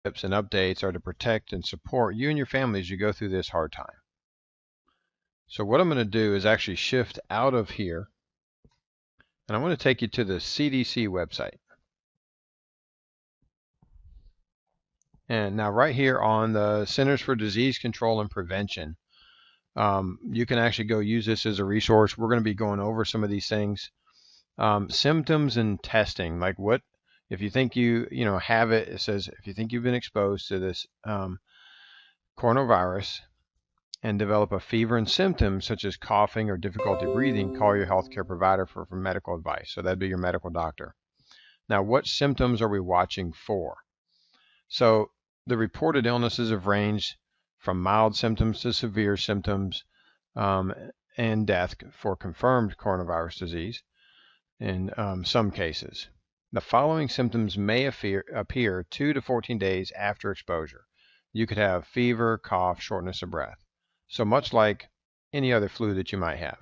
tips and updates are to protect and support you and your family as you go through this hard time. So what I'm going to do is actually shift out of here, and I want to take you to the CDC website. And now right here on the Centers for Disease Control and Prevention, you can actually go use this as a resource. We're going to be going over some of these things. Symptoms and testing, like what if you think you have it. It says if you think you've been exposed to this coronavirus and develop a fever and symptoms such as coughing or difficulty breathing, call your healthcare provider for medical advice. So that'd be your medical doctor. Now, what symptoms are we watching for? So the reported illnesses have ranged from mild symptoms to severe symptoms and death for confirmed coronavirus disease in some cases. The following symptoms may appear 2 to 14 days after exposure. You could have fever, cough, shortness of breath. So much like any other flu that you might have.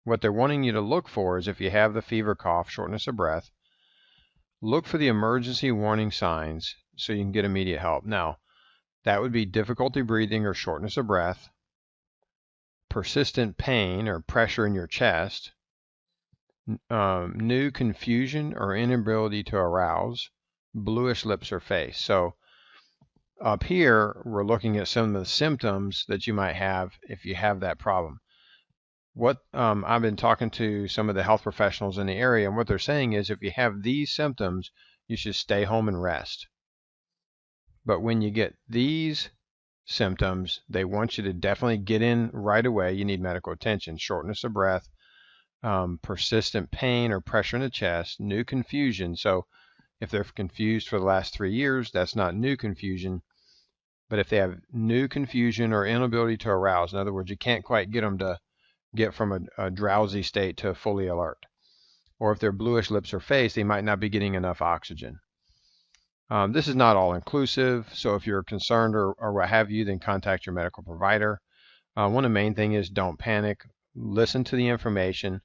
What they're wanting you to look for is if you have the fever, cough, shortness of breath, look for the emergency warning signs so you can get immediate help. Now, that would be difficulty breathing or shortness of breath, persistent pain or pressure in your chest, new confusion or inability to arouse, bluish lips or face. So up here, we're looking at some of the symptoms that you might have if you have that problem. What I've been talking to some of the health professionals in the area, and what they're saying is if you have these symptoms, you should stay home and rest. But when you get these symptoms, they want you to definitely get in right away. You need medical attention. Shortness of breath, persistent pain or pressure in the chest, new confusion. So if they're confused for the last 3 years, that's not new confusion. But if they have new confusion or inability to arouse, in other words, you can't quite get them to get from a drowsy state to fully alert. Or if they're bluish lips or face, they might not be getting enough oxygen. This is not all inclusive, so if you're concerned or what have you, then contact your medical provider. One of the main things is don't panic. Listen to the information.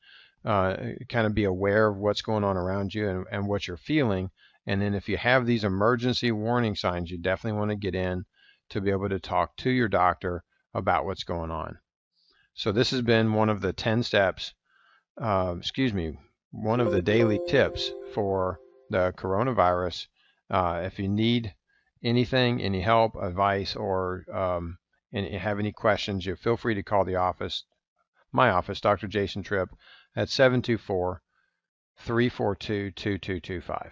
Kind of be aware of what's going on around you and what you're feeling. And then if you have these emergency warning signs, you definitely want to get in to be able to talk to your doctor about what's going on. So this has been one of the 10 steps, one of the daily tips for the coronavirus. If you need anything, any help, advice, or and you have any questions, you feel free to call the office, my office, Dr. Jason Tripp, at 724-342-2225.